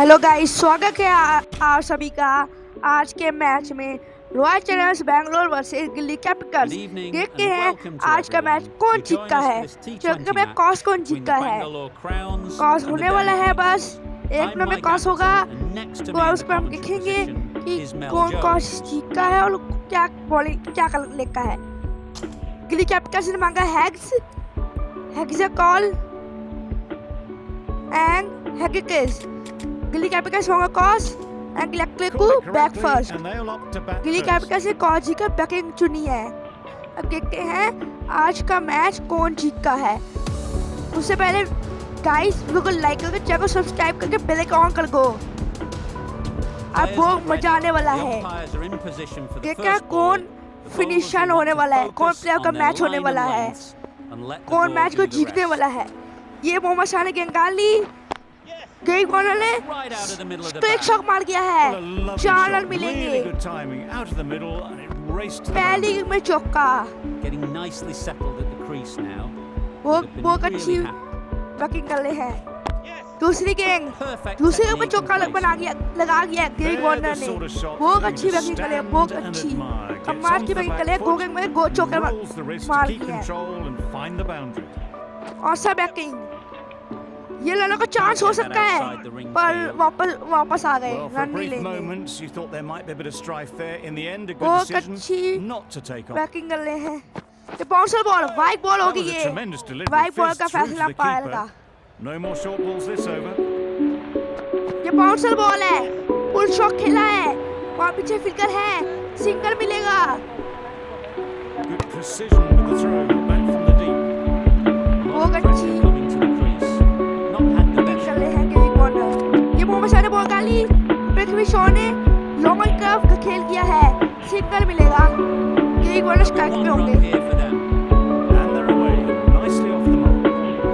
Hello guys, स्वागत है आप सभी का आज के मैच में। Royal Challengers Bangalore versus Delhi Capitals. देखते हैं आज का मैच कौन जीतता है। चलकर में कॉस कौन जीतता है। कॉस होने वाला है, बस एक मिनट में कॉस होगा तो उस पर हम देखेंगे कि कौन कॉस जीतता है और क्या बॉलिंग क्या कर लेता है। दिल्ली कैपिटल्स ने मांगा हैग्स कॉल एंड हैगिकेस। दिल्ली कैपिटल्स होगा कॉस एंड लेक्लेकू बैक फर्स्ट। दिल्ली कैपिटल्स ने कॉस जीतकर बैटिंग चुनी है। अब देखते हैं आज का मैच कौन जीतता है। उससे पहले गाइस वीडियो को लाइक करके चैनल को सब्सक्राइब करके बेल आइकन ऑन कर दो। अब बहुत मजा आने वाला है। देखते हैं कौन फिनिशर होने वाला है, कौन प्लेयर का मैच होने वाला है, कौन मैच को जीतने वाला है। ये मोहम्मद शाह ने गेंद डाल ली, कई बॉलर ने स्ट्रेट शॉट मार दिया है। 4 रन मिलेंगे। पहली गेंद में चौका, वो बहुत अच्छी बैटिंग कर रहे हैं। दूसरी गेंद में चौका लगा गया ग्रेग वार्नर ने। बहुत अच्छी बैटिंग कर रहे हैं, बहुत अच्छी कमाल की बैटिंग कर रहे हैं। 2 गेंद में 2 चौके मार दिए और सब बैटिंग। ये लड़ने का चांस हो सकता है पर वापस आ गए, रन नहीं लेंगे। बहुत अच्छी बैटिंग कर रहे हैं। ये बाउंसर बॉल, वाइड बॉल होगी। ये वाइड बॉल का फैसला पाएगा। ये बाउंसर बॉल है, फुल शॉट खेला है, वहाँ पीछे फिल्डर है, सिंगल मिलेगा। बहुत अच्छी बॉल डाली, पृथ्वी शॉ ने लॉन्ग कर्व का खेल किया है, सिंगल मिलेगा। ग्रेग वार्नर स्ट्राइक पे होंगे।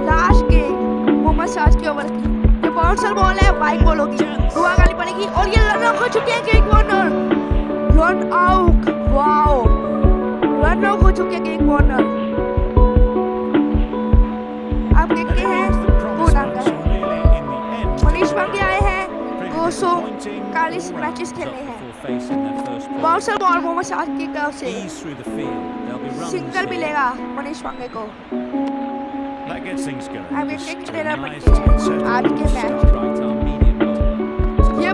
लास्ट गेंद मोहम्मद शाह की ओवर की। ये बाउंसर बॉल है, वाइड बॉल होगी, दुआ गाली पड़ेगी और ये रन आउट हो चुके हैं Greg Warner. Run out, wow, run out हो चुके हैं ग्रेग वार्नर। अब देखते हैं कौन आता है। मनीष पांडे आए हैं, 240 मैचेस खेले हैं। बाउंसर बॉल मोहम्मद शाह की तरफ से सिंगल मिलेगा मनीष पांडे को। अब एक कितने रन बनते हैं आज के मैच। ये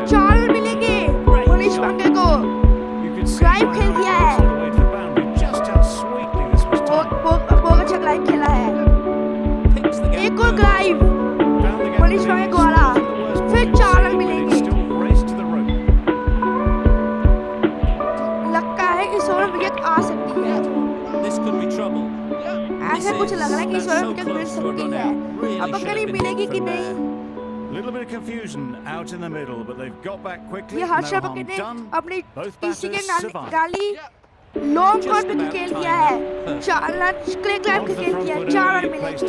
4 रन मिलेंगे मनीष पांडे को। ड्राइव खेल दिया है, बहुत अच्छा ड्राइव खेला है। एक और ड्राइव मनीष पांडे को आला, फिर 4 रन मिलेंगे। लगता है कि 16 विकेट आ सकती है। ऐसा कुछ लग रहा है कि 16 विकेट मिल सकती है। अब पता नहीं मिलेगी कि नहीं। ये हर्षा पटेल ने अपनी तीसरी गेंद डाली, लॉन्ग कॉर्ट पे खेल किया है, 4 रन स्ट्रेट लाइन पे खेल किया है, 4 रन मिलेंगे।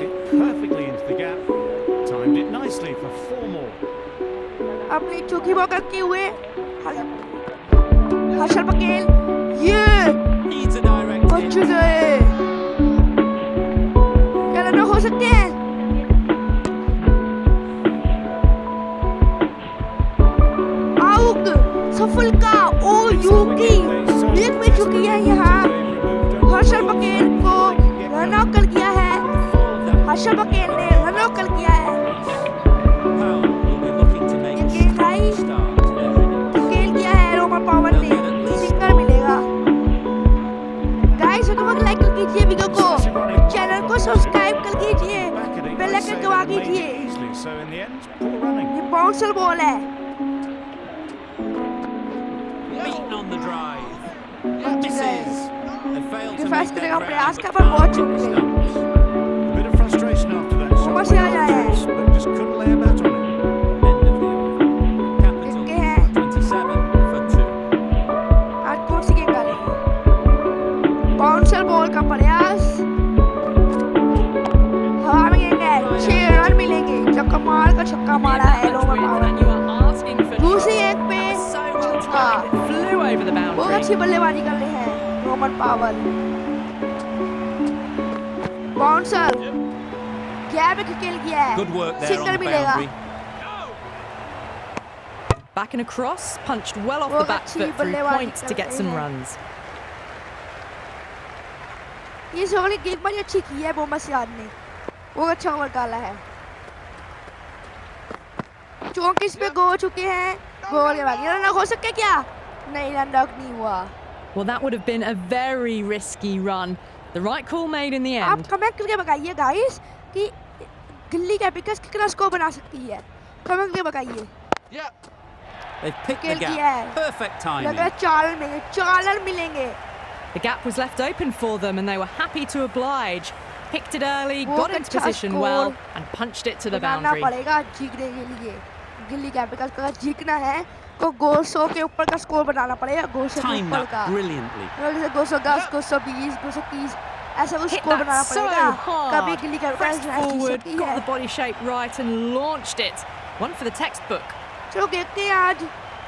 अपनी चौकी बॉल करते हुए हर्षल पटेल ये बच गए। क्या रन हो सकते हैं। आउट सफल का ओ यूकी एक में चुकी है। यहाँ हर्षल पटेल को रन आउट कर दिया है। हर्षल पटेल ने रन आउट कर दिया है। पावर ने सिंगल मिलेगा। गाइस लाइक कर कीजिए, वीडियो को चैनल को सब्सक्राइब कर कीजिए, बेल आइकन दबा दीजिए। ये बाउंसर बॉल है, डिफेंस करने का प्रयास का पर बहुत चूक गए। मोहम्मद शाह आया है। बॉल का प्रयास हवा में गए, 6 रन मिलेंगे। जब कमाल का छक्का मारा है लोमन पावर। दूसरी एक पे छक्का, बहुत अच्छी बल्लेबाजी कर रहे हैं लोमन पावर। बाउंसर गैप में खेल किया है, सिंगल मिलेगा। Back and across, punched well off the back foot through points to get some runs. ये ओवर की गेंदबाजी अच्छी की है मोहम्मद सिराज ने, वो अच्छा ओवर डाला है। 34 पे गो चुके हैं, गोल के बाद ये रन हो सकता है क्या? नहीं, रन नहीं हुआ। Well, that would have been a very risky run. The right call made in the end. आप कमेंट करके बताइए गाइस कि गिल्ली कैपिटल्स कितना स्कोर बना सकती है, कमेंट करके बताइए। They've picked the gap. Perfect timing. लगा 4 रन मिलेंगे। The gap was left open for them and they were happy to oblige. Picked it early, got into position well and punched it to the boundary. पड़ेगा जीतने के लिए। गिल्ली Capitals का जीतना है तो गोल 100 के ऊपर का स्कोर बनाना पड़ेगा, गोल 100 के ऊपर का। Brilliantly. जैसे 210, 220, 230 ऐसा कुछ स्कोर बनाना पड़ेगा। कभी गिल्ली कैपिटल्स जीत सकती है। Got the body shape right and launched it. One for the textbook. चलो देखते हैं आज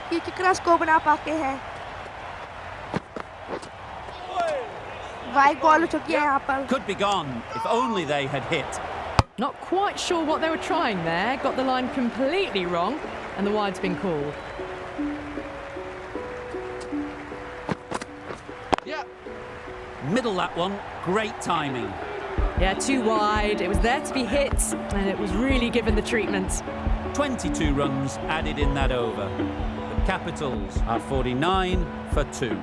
कि कितना स्कोर बना पाते हैं। वाइड बॉल हो चुकी है यहाँ पर। Could be gone if only they had hit. Not quite sure what they were trying there. Got the line completely wrong and the wide's been called. Middle that one, great timing. Yeah, too wide. It was there to be hit and it was really given the treatment. 22 runs added in that over. The Capitals are 49 for 2.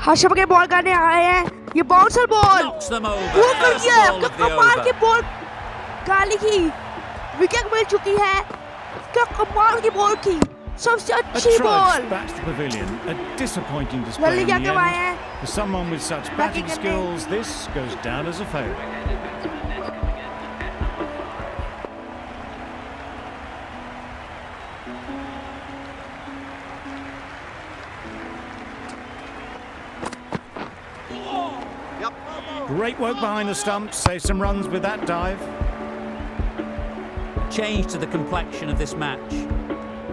हर्षभ के ball करने आए हैं, ये bouncer ball Knocks them over. वो कर First दिया, ball of the कमाल की over. बॉल गाली की विकेट मिल चुकी है, क्या कमाल की बॉल थी, सबसे अच्छी ball. Back to the pavilion, a disappointing display in the end. For someone with such batting skills, this goes down as a failure. Great work behind the stumps, save some runs with that dive. Change to the complexion of this match.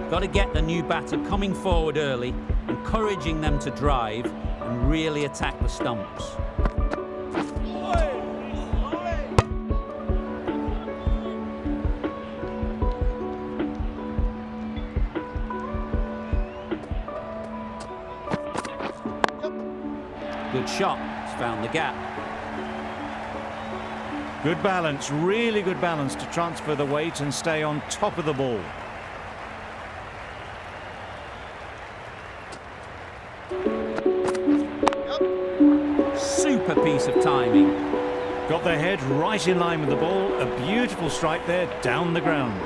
Got to get the new batter coming forward early, encouraging them to drive and really attack the stumps. Good shot, it's found the gap. Good balance, really good balance to transfer the weight and stay on top of the ball. Super piece of timing. Got their head right in line with the ball, a beautiful strike there down the ground.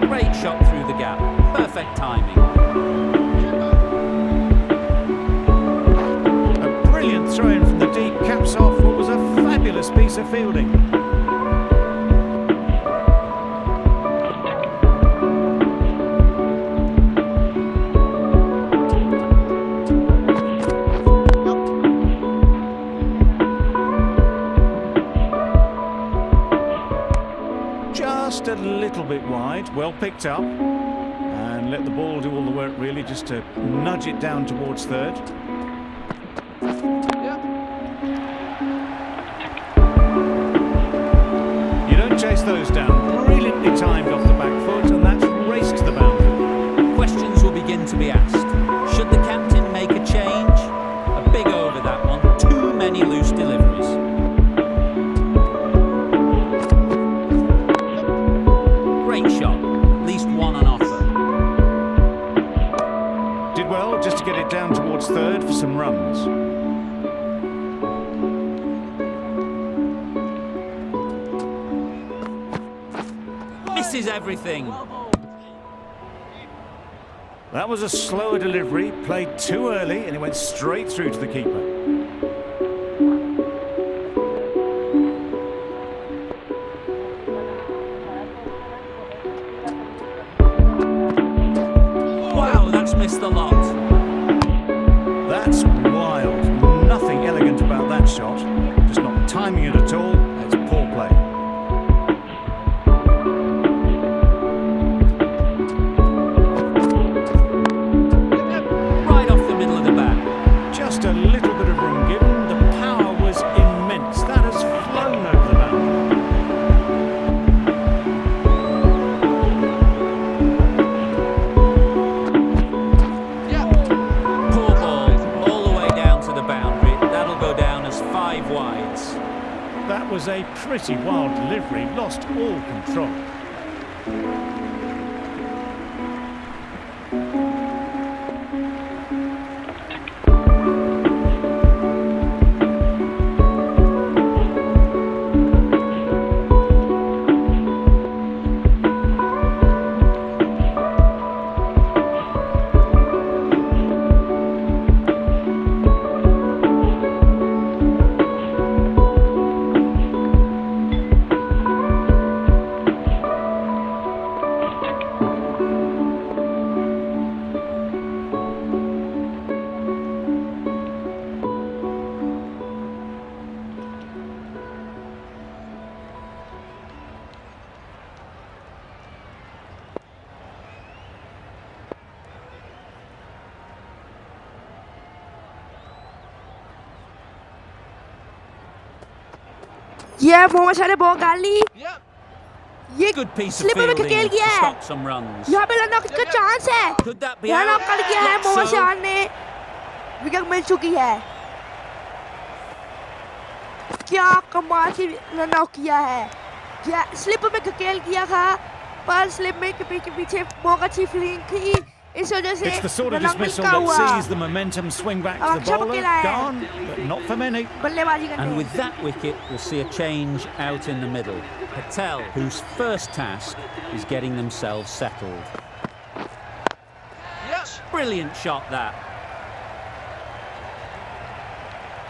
Great shot through the gap. Perfect timing. A brilliant throw-in from the deep caps off what was a fabulous piece of fielding. Just a little bit wide, well picked up, and let the ball do all the work really, just to nudge it down towards third. You don't chase those down, brilliantly timed off the back foot, and that's raced to the boundary. Questions will begin to be asked. Should the captain make a change? A big over that one, too many loose deliveries. Great shot, at least one on offer. Did well just to get it down towards third for some runs. Misses everything. That was a slower delivery, played too early, and it went straight through to the keeper. Wow, that's missed the lot. That's wild. Nothing elegant about that shot. Just not timing it at all. It's poor play. was a pretty wild delivery, lost all control. ये मोहम्मद शाह ने ball डाल ली। ये Good piece of slipper में fielding खेल to गया है। stop some runs. यहाँ पे रन आउट का चांस है। Could that be run out? Out कर गया है Not मोहम्मद so. शाह ने। विकेट मिल चुकी है। क्या कमाल की रन आउट किया है। या स्लिप में खेल किया था, पर स्लिप में के पीछे बहुत अच्छी फील्डिंग थी। इस वजह से It's the sort of run out dismissal मिलता that हुआ। sees the momentum swing back to the अच्छा bowler. खेला है। Gone, but not for many. बल्लेबाजी करने। And with that wicket, we'll see a change out in the middle. Patel, whose first task is getting themselves settled. Yes. Brilliant shot, that.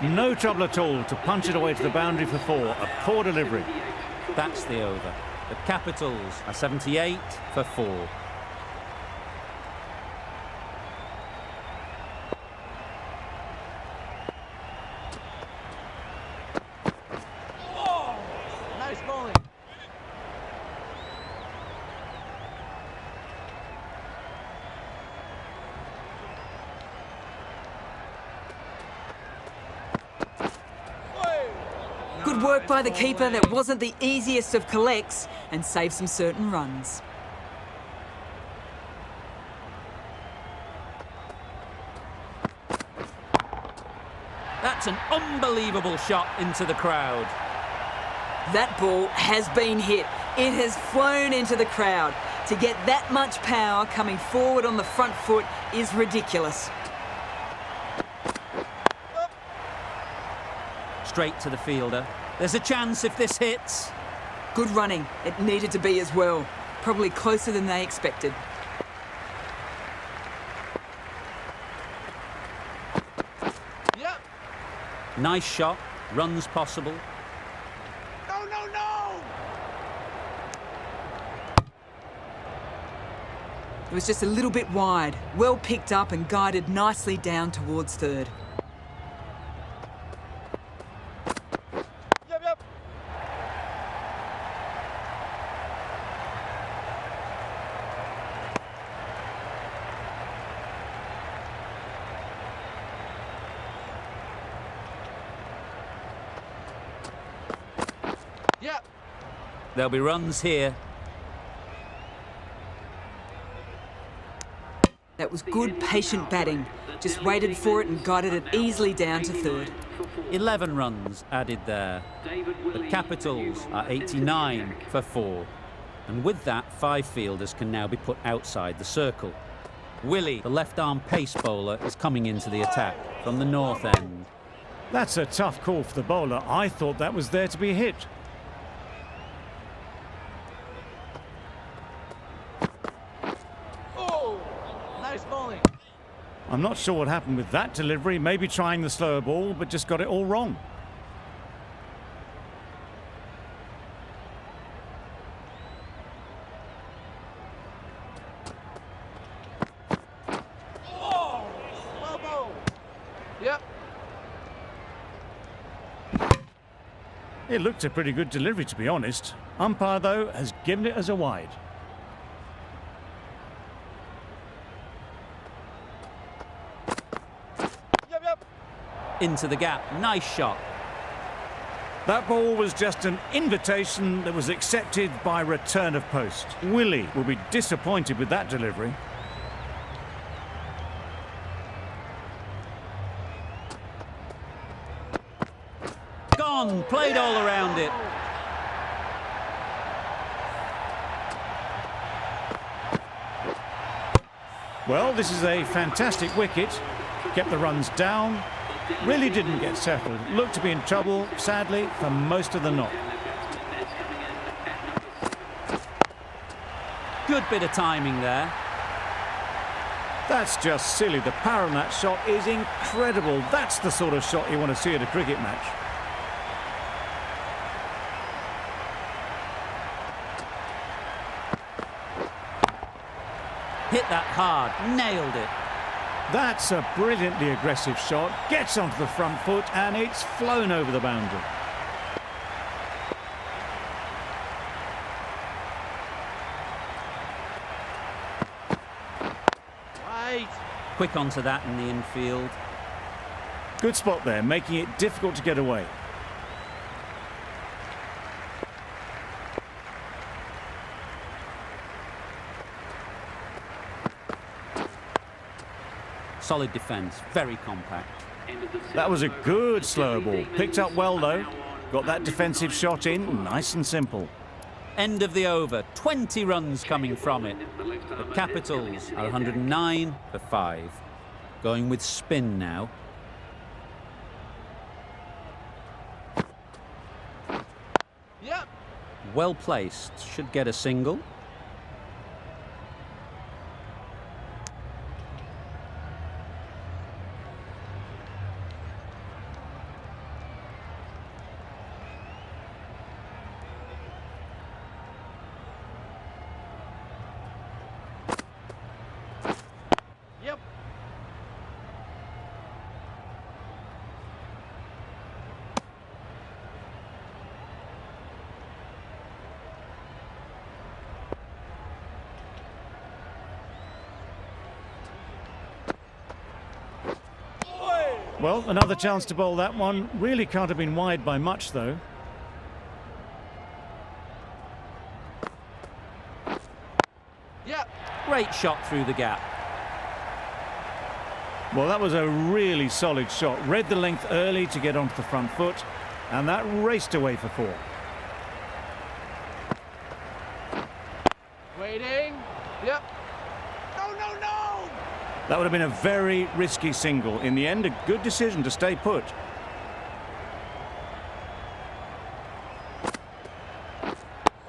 No trouble at all to punch it away to the boundary for 4. A poor delivery. That's the over. The Capitals are 78 for 4. Good work by the keeper. That wasn't the easiest of collects and saved some certain runs. That's an unbelievable shot into the crowd. That ball has been hit. It has flown into the crowd. To get that much power coming forward on the front foot is ridiculous. Straight to the fielder. There's a chance if this hits. Good running. It needed to be as well. Probably closer than they expected. Nice shot. Runs possible. It was just a little bit wide. Well picked up and guided nicely down towards third. There'll be runs here. That was good, patient batting. Just waited for it and guided it easily down to third. 11 runs added there. The Capitals are 89 for 4. And with that, 5 fielders can now be put outside the circle. Willie, the left-arm pace bowler, is coming into the attack from the north end. That's a tough call for the bowler. I thought that was there to be hit. I'm not sure what happened with that delivery. Maybe trying the slower ball, but just got it all wrong. It looked a pretty good delivery, to be honest. Umpire, though, has given it as a wide. Into the gap. Nice shot. That ball was just an invitation that was accepted by return of post. Willie will be disappointed with that delivery. Gone. on, played all around it. Well, this is a fantastic wicket. Kept the runs down. Really didn't get settled. Looked to be in trouble, sadly, for most of the knock. Good bit of timing there. That's just silly. The power on that shot is incredible. That's the sort of shot you want to see at a cricket match. Hit that hard, nailed it. That's a brilliantly aggressive shot. Gets onto the front foot and it's flown over the boundary. Quick onto that in the infield. Good spot there, making it difficult to get away. Solid defence, very compact. That was a good slow ball. Picked up well though. Got that defensive shot in, nice and simple. End of the over, 20 runs coming from it. The Capitals are 109 for 5. Going with spin now. Yep. Well placed, should get a single. Well, another chance to bowl that one. Really can't have been wide by much, though. Yep. Great shot through the gap. Well, that was a really solid shot. Read the length early to get onto the front foot, and that raced away for 4. Waiting. Yep. No, no, no! That would have been a very risky single. In the end, a good decision to stay put.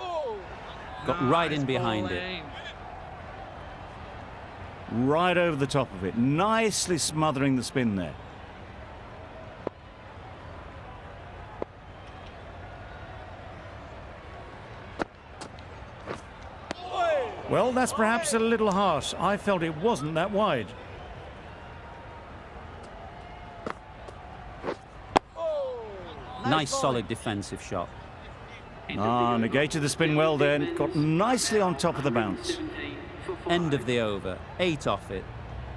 Oh, Got right in behind it. Right over the top of it. Nicely smothering the spin there. Well, that's perhaps a little harsh. I felt it wasn't that wide. Nice solid defensive shot. Negated the spin well then. Got nicely on top of the bounce. End of the over, 8 off it.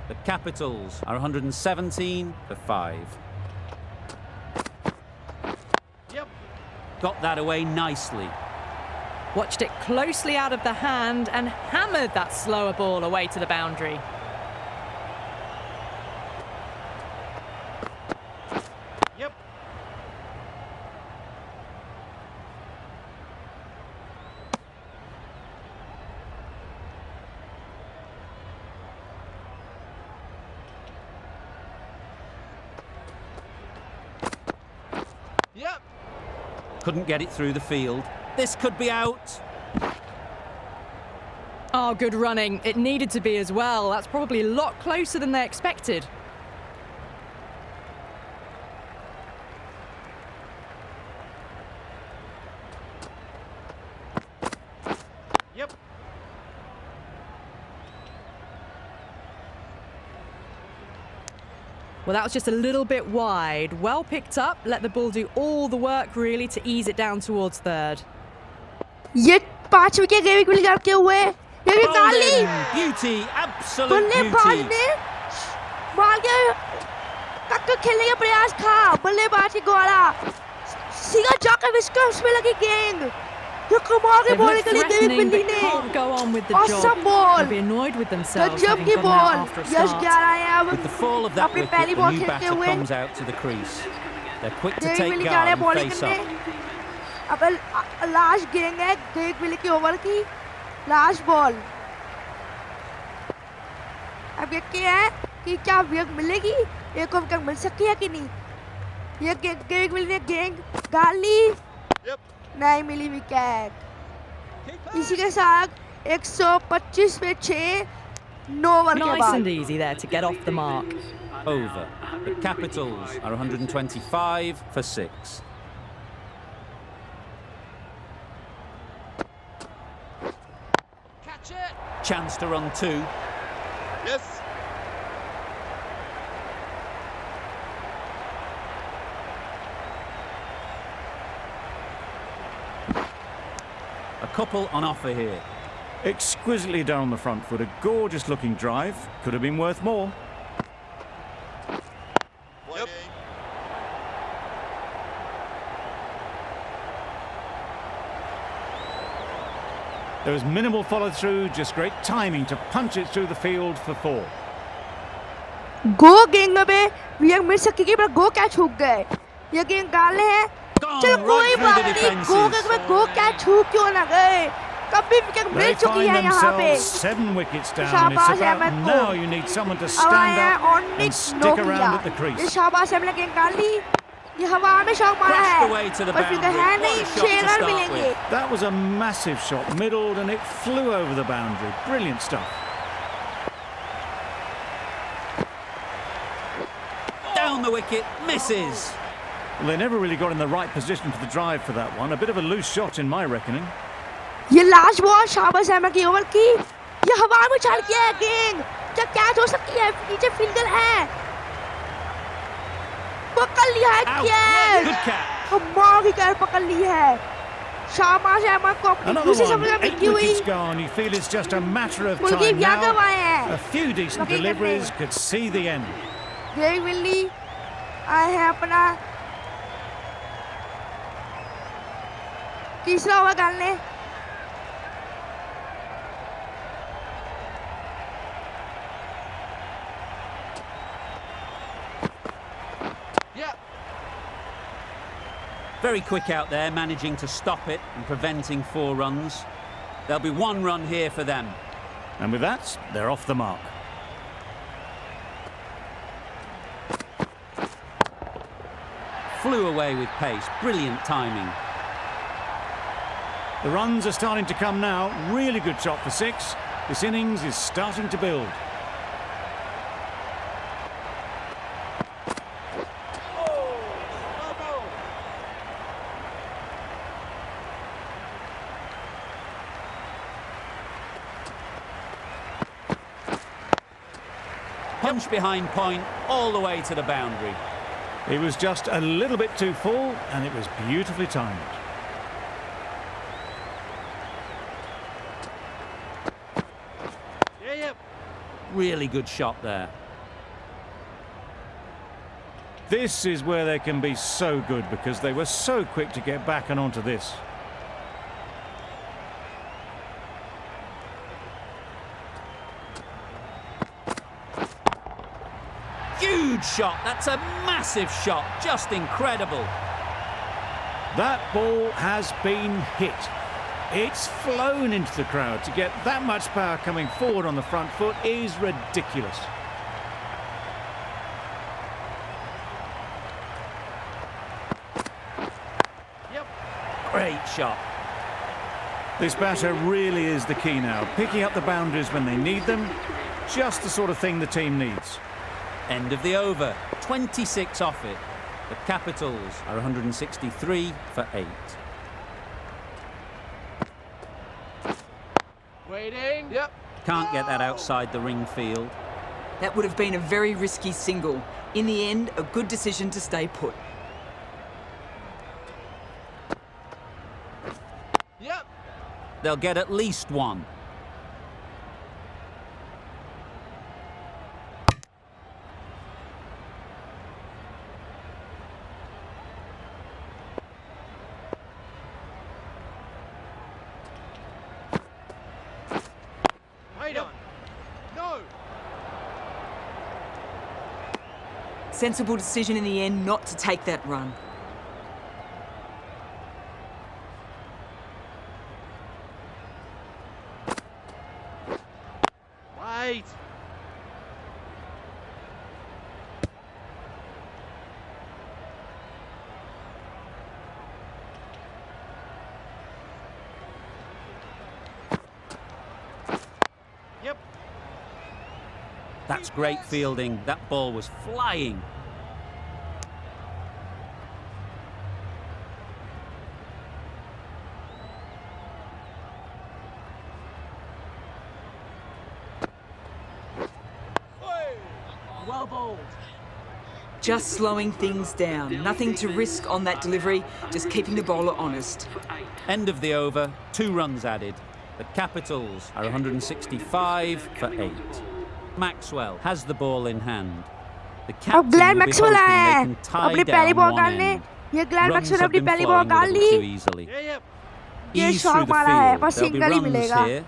The Capitals are 117 for 5. Yep. Got that away nicely. Watched it closely out of the hand and hammered that slower ball away to the boundary. Yep. Yep. Couldn't get it through the field. This could be out. Oh, good running. It needed to be as well. That's probably a lot closer than they expected. Yep. Well, that was just a little bit wide. Well picked up. Let the ball do all the work, really, to ease it down towards third. ये 5 wicket David Villiers के हुए ये निकाल ली Beauty, absolute बल्लेबाज beauty. ने मार के कक्का खेलने का प्रयास था बल्लेबाज के द्वारा सीधा जाकर विस्कर्स में लगी गेंद जो कमाल के They've बॉल looked के लिए डेविड threatening, विली but ने can't go on with the Awesome job. ball. They'll be annoyed with themselves गजब having की gone ball out after a Yash start. 11 हैं अब With the fall of that अपनी wicket, पहली the ball new खेलते batter हुए comes out to the crease. They're quick to Greg take Willey जा रहे हैं guard and बॉलिंग face करने. up. अब लास्ट गेंद है ग्रेग विली की ओवर की, लास्ट बॉल. अब देखते हैं कि क्या विकेट मिलेगी, एक को विकेट मिल सकती है कि नहीं. ये ग्रेग विली ने गेंद डाल ली, नहीं मिली विकेट. इसी के साथ 125 पे 6 9 ओवर के Nice बाद. and easy there to get off the mark. Over. The Capitals are 125 for 6. Catch it. Chance to run 2. Yes. A couple on offer here. Exquisitely done on the front foot. A gorgeous looking drive. Could have been worth more. Yep. There was minimal follow through, just great timing to punch it through the field for 4. गो गेंद पे wicket मिल सकती थी पर गो catch छूट गए. ये गेंद डाले हैं, Gone चलो right कोई through बात the नहीं. गो defences. गेंद में गो कैच छूट क्यों ना गए, कभी विकेट मिल They चुकी find है यहाँ पे. themselves 7 wickets down. शाबाश It's about अहमद को. now you need someone to अब stand आया up and ऑनिक stick around Nokia. at the ये crease. शाबाश अहमद ने गेंद डाल ली, ये हवा में शॉट मारा Crashed है away to the पर फिर boundary. है What नहीं, a shot to 6 run start मिलेंगे. with. That was a massive shot, middled, and it flew over the boundary. Brilliant stuff. Down the wicket, misses. Well, they never really got in the right position for the drive for that one. A bit of a loose shot in my reckoning. ये last ball शाबाश अहमद की over की, ये हवा में उछाल किया है गेंद, क्या कैच हो सकती है, नीचे फील्डर है, पकड़ लिया है Out. कैच. Good catch. कमाल की कैच पकड़ ली है. शाबाश अहमद को अपनी Another दूसरी one. सफलता 8 मिलती हुई. wickets gone. You feel it's just a matter of मुल्की time यादव now. आए हैं. A few decent Wicket deliveries keeping. could see the end. Greg Willey आए हैं अपना तीसरा ओवर डालने. Yeah. Very quick out there, managing to stop it and preventing 4 runs. There'll be 1 run here for them. And with that, they're off the mark. Flew away with pace. Brilliant timing. The runs are starting to come now. Really good shot for 6. This innings is starting to build. Punch behind point, all the way to the boundary. He was just a little bit too full, and it was beautifully timed. Yeah. Really good shot there. This is where they can be so good because they were so quick to get back and onto this. Huge shot. That's a massive shot. Just incredible. That ball has been hit. It's flown into the crowd. To get that much power coming forward on the front foot is ridiculous. Yep. Great shot. This batter really is the key now. Picking up the boundaries when they need them. Just the sort of thing the team needs. End of the over. 26 off it. The Capitals are 163 for 8. Waiting. Yep. Can't get that outside the ring field. That would have been a very risky single. In the end, a good decision to stay put. Yep. They'll get at least 1. Wait on. No. Sensible decision in the end not to take that run. Wait. Yep. That's great fielding. That ball was flying. Well bowled. Just slowing things down. Nothing to risk on that delivery, just keeping the bowler honest. End of the over, 2 runs added. The Capitals are 165 for 8. Maxwell has the ball in hand. The अब captain Glenn will be Maxwell hoping आया they है can tie अपनी पहली down ball one डालने। end. ये Glenn Runs Maxwell have अपनी been पहली ball flowing a डाल little ली। too easily. Yeah, yep. ये Ease through शॉट the मारा है, field. बस There'll be सिंगल ही runs मिलेगा। here.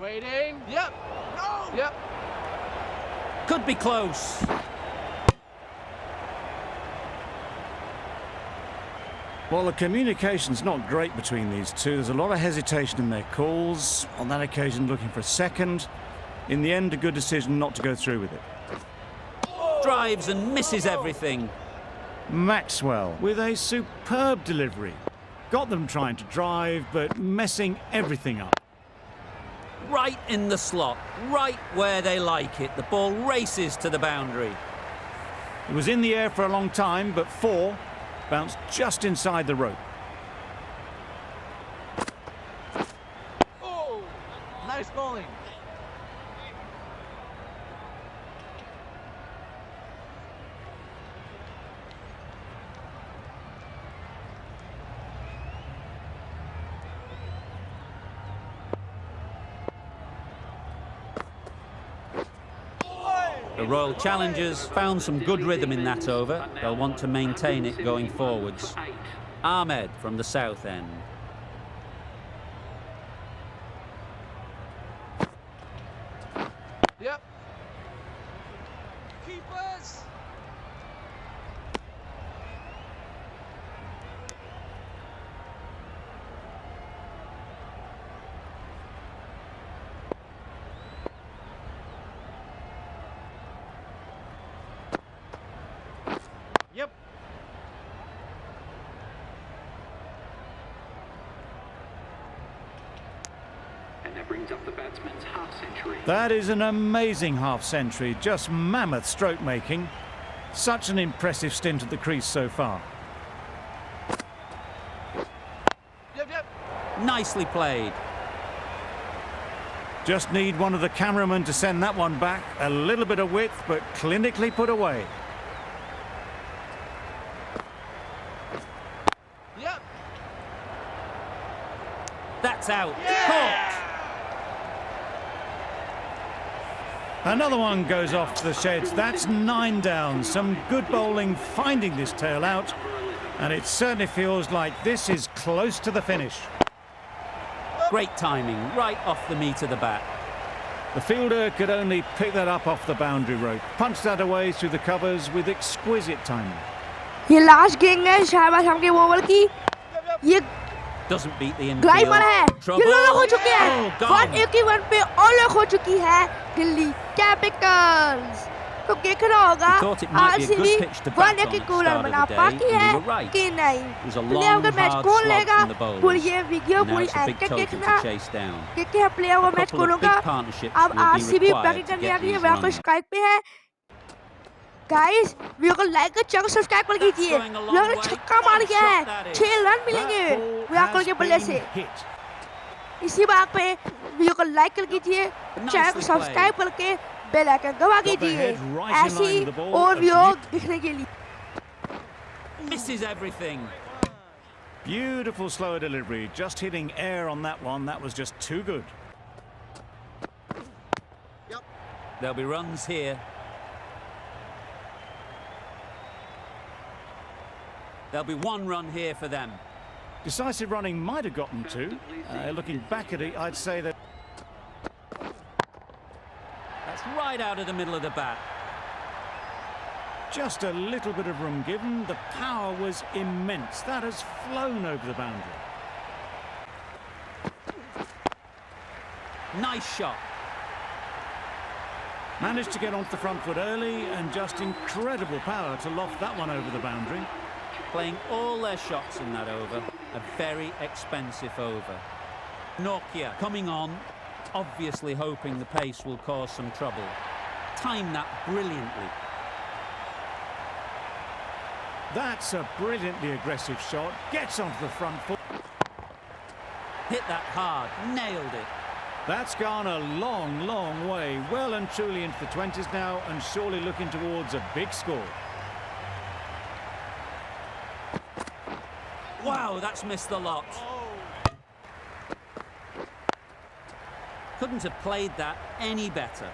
Waiting. Yep. No. Yep. Could be close. Well, the communication's not great between these two. There's a lot of hesitation in their calls. On that occasion, looking for a second. In the end, a good decision not to go through with it. Drives and misses everything. Maxwell with a superb delivery. Got them trying to drive, but messing everything up. Right in the slot, right where they like it. The ball races to the boundary. It was in the air for a long time, but 4 bounced just inside the rope. Oh, nice bowling. The Royal Challengers found some good rhythm in that over. They'll want to maintain it going forwards. Ahmed from the south end. Yep. Keepers. Yep. And that brings up the batsman's half-century. That is an amazing half-century, just mammoth stroke making. Such an impressive stint at the crease so far. Yep, yep. Nicely played. Just need one of the cameramen to send that one back. A little bit of width, but clinically put away. Yep. That's out. Yeah. Caught. Another one goes off to the sheds. That's 9 down. Some good bowling finding this tail out. And it certainly feels like this is close to the finish. Great timing, right off the meat of the bat. The fielder could only pick that up off the boundary rope. Punched that away through the covers with exquisite timing. ये last गेंद है शाहबाज खान के over की। ये Doesn't beat the glide मारा है। infield. ये all हो चुकी है। Oh, gone. 181 पे ऑल हो चुकी है दिल्ली कैपिटल्स। तो देखना होगा We thought it might be a good RCB pitch to bat on 180 at cooler start of बना the day, बाकी and है you were right. कि नहीं। It was a player long, का मैच hard कौन slog लेगा from the bowlers. पूरी ये वीडियो And now पूरी it's a big anchor total देखना to chase down. देखते हैं प्लेयर का A मैच couple कौन of big होगा। partnerships अब will be RCB required batting to करने get आ रही है these Virat Kohli runs. Strike पे है। गाइस वीडियो को लाइक कर चैनल सब्सक्राइब कर कीजिए। going a long Virat Kohli way. छक्का मार What a गया है। shot that is. 6 रन मिलेंगे That ball विराट कोहली के has बल्ले been से। hit. इसी बात पे वीडियो को लाइक कर कीजिए, चैनल को सब्सक्राइब करके बेल आइकन दबा कीजिए ahead, right in ऐसी line with the ball, और a वीडियो beaut- दिखने के लिए। Misses everything. Beautiful slower delivery. Just hitting air on that one. That was just too good. There'll be runs here. There'll be 1 run here for them. Decisive running might have gotten two. Looking back at it, I'd say that... That's right out of the middle of the bat. Just a little bit of room given. The power was immense. That has flown over the boundary. Nice shot. Managed to get onto the front foot early and just incredible power to loft that one over the boundary. Playing all their shots in that over. A very expensive over. Nokia coming on, obviously hoping the pace will cause some trouble. Timed that brilliantly. That's a brilliantly aggressive shot. Gets onto the front foot. Hit that hard, nailed it. That's gone a long, long way. Well and truly into the 20s now and surely looking towards a big score. Wow, that's missed the lot. Couldn't have played that any better.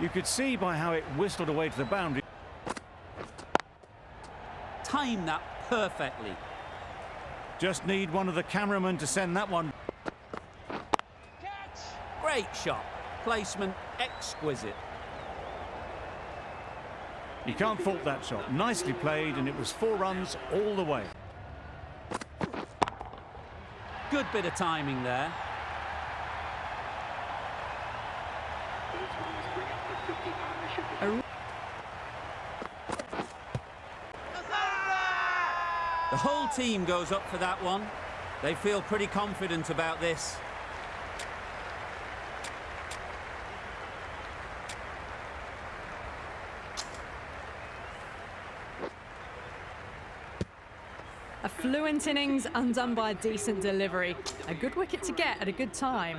You could see by how it whistled away to the boundary. Timed that perfectly. Just need one of the cameramen to send that one. Great shot. Placement exquisite. You can't fault that shot. Nicely played, and it was 4 runs all the way. Good bit of timing there. The whole team goes up for that one. They feel pretty confident about this. A fluent innings undone by a decent delivery. A good wicket to get at a good time.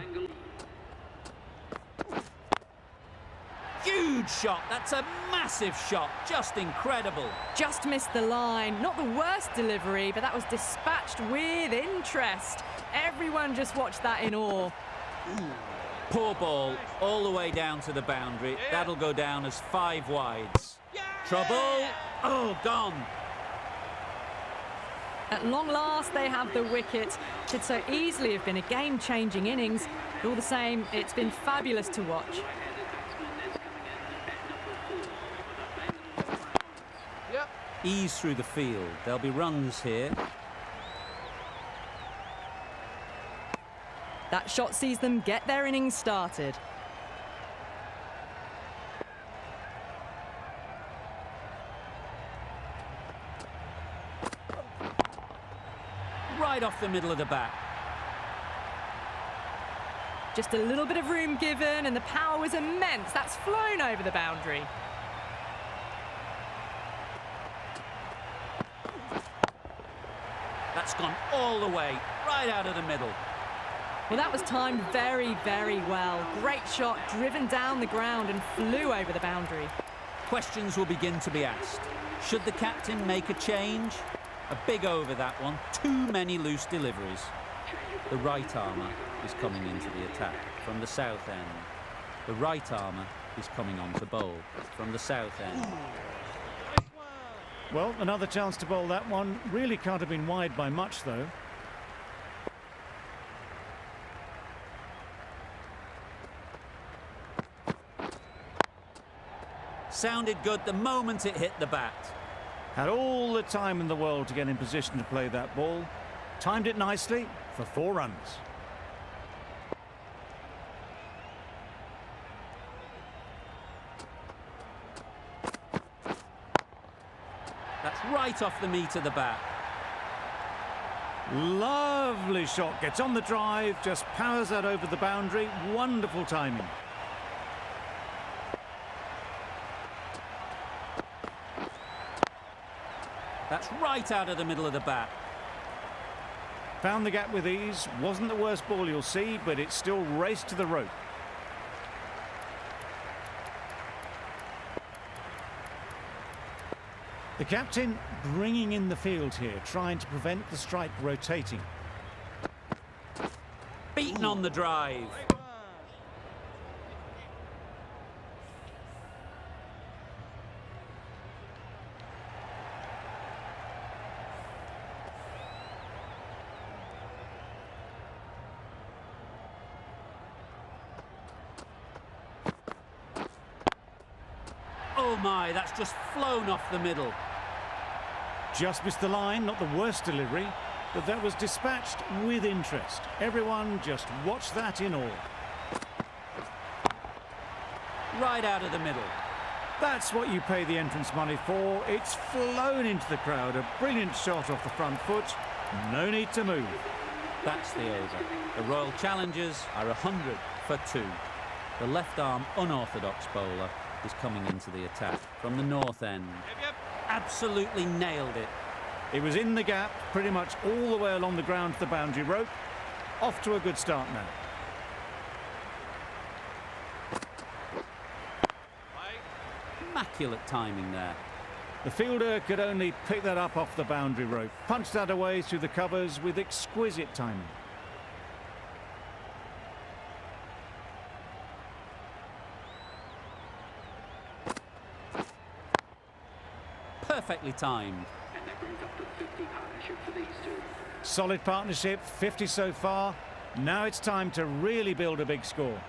Huge shot. That's a massive shot. Just incredible. Just missed the line. Not the worst delivery, but that was dispatched with interest. Everyone just watched that in awe. Poor ball all the way down to the boundary. That'll go down as 5 wides. Trouble. Oh, gone. At long last, they have the wicket. Could so easily have been a game-changing innings. All the same, it's been fabulous to watch. Yep. Ease through the field. There'll be runs here. That shot sees them get their innings started. Right off the middle of the bat. Just a little bit of room given, and the power was immense. That's flown over the boundary. That's gone all the way, right out of the middle. Well, that was timed very, very well. Great shot, driven down the ground and flew over the boundary. Questions will begin to be asked. Should the captain make a change? A big over that one. Too many loose deliveries. The right armour is coming into the attack from the south end. The right armour is coming on to bowl from the south end. Well, another chance to bowl that one. Really can't have been wide by much, though. Sounded good the moment it hit the bat. Had all the time in the world to get in position to play that ball. Timed it nicely for 4 runs. That's right off the meat of the bat. Lovely shot. Gets on the drive, just powers that over the boundary. Wonderful timing. That's right out of the middle of the bat. Found the gap with ease. Wasn't the worst ball you'll see, but it still raced to the rope. The captain bringing in the field here, trying to prevent the strike rotating. Beaten on the drive. Oh my, that's just flown off the middle. Just missed the line, not the worst delivery, but that was dispatched with interest. Everyone just watched that in awe. Right out of the middle. That's what you pay the entrance money for. It's flown into the crowd. A brilliant shot off the front foot. No need to move. That's the over. The Royal Challengers are 100 for 2. The left-arm unorthodox bowler is coming into the attack from the north end. Absolutely nailed it. It was in the gap, pretty much all the way along the ground to the boundary rope. Off to a good start now. Immaculate timing there. The fielder could only pick that up off the boundary rope. Punched that away through the covers with exquisite timing. Perfectly timed. And that brings up the 50 partnership for these two. Solid partnership, 50 so far. Now it's time to really build a big score.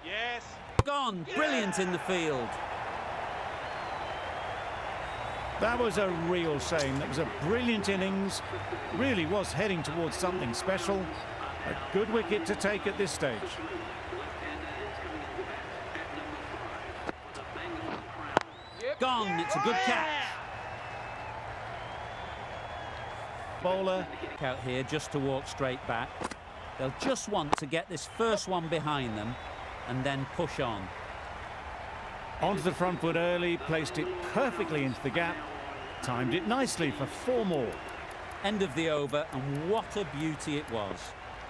Yes. Gone. Brilliant in the field. That was a real shame. That was a brilliant innings. Really was heading towards something special. A good wicket to take at this stage. Gone. It's a good catch. Bowler. Out here just to walk straight back. They'll just want to get this first one behind them and then push on. Onto the front foot early, placed it perfectly into the gap. Timed it nicely for 4 more. End of the over, and what a beauty it was.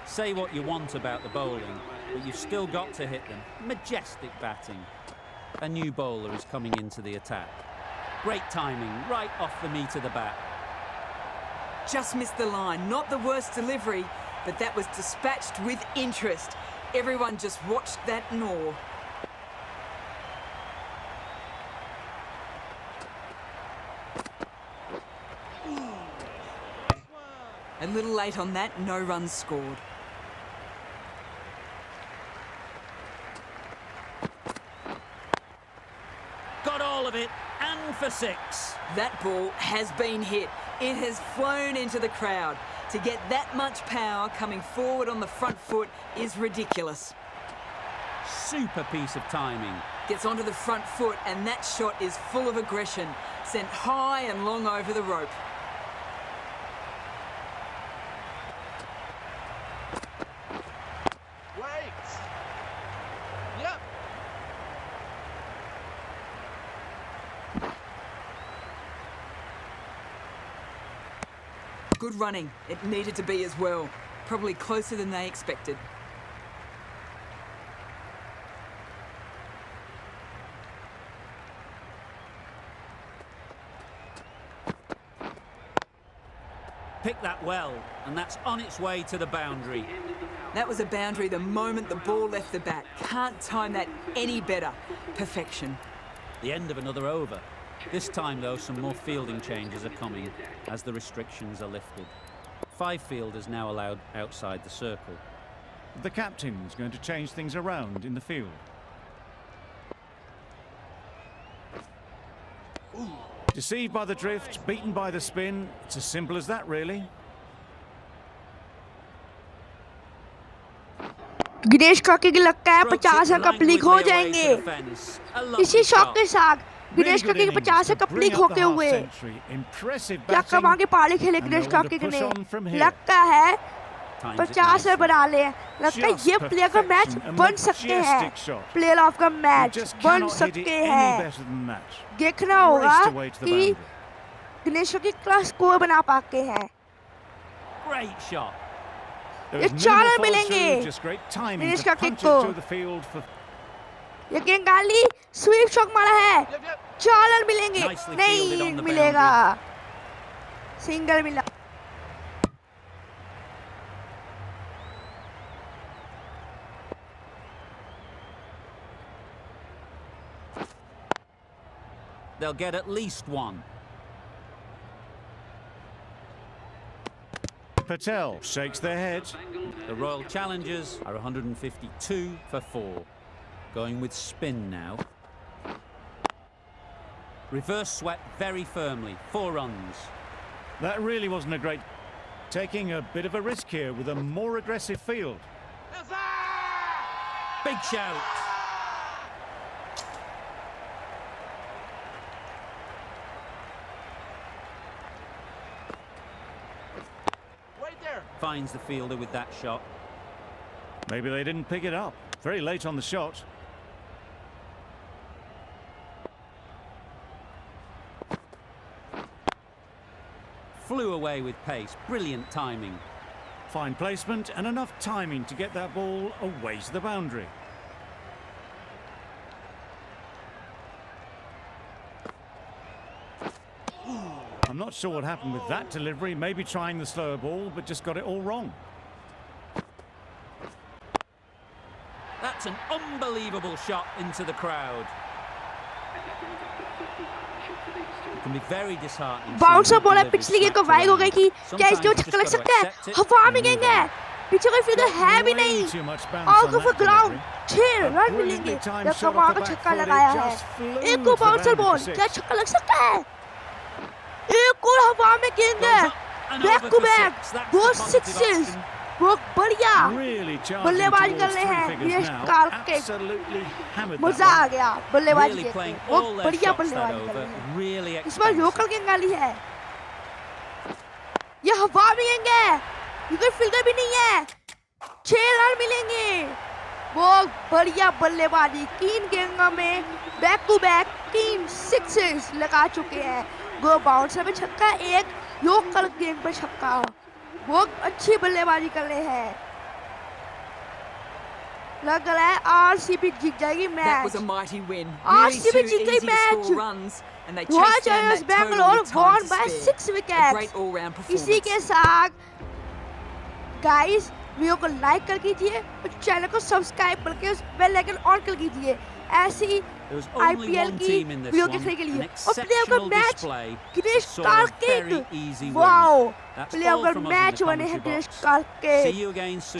Say what you want about the bowling, but you've still got to hit them. Majestic batting. A new bowler is coming into the attack. Great timing, right off the meat of the bat. Just missed the line. Not the worst delivery, but that was dispatched with interest. Everyone just watched that in awe. A little late on that, no runs scored. Got all of it, and for 6. That ball has been hit. It has flown into the crowd. To get that much power coming forward on the front foot is ridiculous. Super piece of timing. Gets onto the front foot, and that shot is full of aggression. Sent high and long over the rope. Wait. Yep. Good running. It needed to be as well. Probably closer than they expected. Picked that well, and that's on its way to the boundary. That was a boundary the moment the ball left the bat. Can't time that any better. Perfection. The end of another over. This time, though, some more fielding changes are coming as the restrictions are lifted. 5 fielders now allowed outside the circle. The captain's going to change things around in the field. Deceived by the drift, beaten by the spin. It's as simple as that, really. गिनेश काकी की लगता है 50 का कप्लीक हो जाएंगे इसी shot के साथ गिनेश काकी के 50 का कप्लीक होते हुए क्या कमाल के पारी खेले गिनेश काकी ने लगता है 50 रन बना ले लगता है ये प्लेयर का मैच बन सकते हैं प्लेयर ऑफ का मैच बन सकते हैं देखना होगा कि गिनेश काकी क्या स्कोर बना पाते हैं Great shot. ये 4 रन मिलेंगे गिनेश काकी को ये गेंगाली स्वीप शॉट मारा है 4 रन मिलेंगे नहीं मिलेगा सिंगल मिला They'll get at least 1. Patel shakes their head. The Royal Challengers are 152 for 4. Going with spin now. Reverse swept very firmly. 4 runs. That really wasn't a great... Taking a bit of a risk here with a more aggressive field. Big shout. Right there. Finds the fielder with that shot. Maybe they didn't pick it up. Very late on the shot. Flew away with pace. Brilliant timing. Fine placement and enough timing to get that ball away to the boundary. I'm not sure what happened with that delivery. Maybe trying the slower ball, but just got it all wrong. That's an unbelievable shot into the crowd. It can be very disheartening. Bouncer ball है पिछली गेंद को wide हो गई थी क्या इसके ऊपर छक्का लग सकता है हवा में गेंद है पीछे कोई फील्डर है भी नहीं आउट ऑफ ग्राउंड 6 रन मिलेंगे जब कमाल का छक्का लगाया है एक को बाउंसर बॉल क्या छक्का लग सकता है एक और हवा में गेंद है बैक टू बैक 2 सिक्सेस बहुत बढ़िया बल्लेबाजी कर रहे हैं दिनेश कार्तिक मजा आ गया बल्लेबाजी के बहुत बढ़िया बल्लेबाजी कर रहे हैं इस बार लोकल गेंद डाली है ये हवा में गेंद है ये कोई फील्डर भी नहीं है 6 रन मिलेंगे बहुत बढ़िया बल्लेबाजी 3 गेंदों में बैक टू बैक 3 सिक्सेस लगा चुके हैं 2 बाउंसर में छक्का 1 लोकल गेंद पर छक्का बहुत अच्छी बल्लेबाजी कर रहे हैं लग रहा है आरसीबी जीत जाएगी मैच आरसीबी जीत गई match Royals Bangalore won by 6 wicket इसी के साथ गाइस वीडियो को लाइक कर कीजिए और चैनल को सब्सक्राइब करके उस बेल आइकन ऑन कर कीजिए ऐसी IPL की वीडियो देखने के लिए और प्लेयर का match Dinesh Karthik wow player का मैच बने हैं दिनेश कार्तिक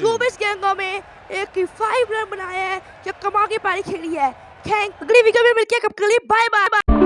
24 गेंदों में 85 रन बनाए हैं जब कमाल की पारी खेली है थैंक अगली वीडियो में मिलते हैं कब के लिए बाय बाय।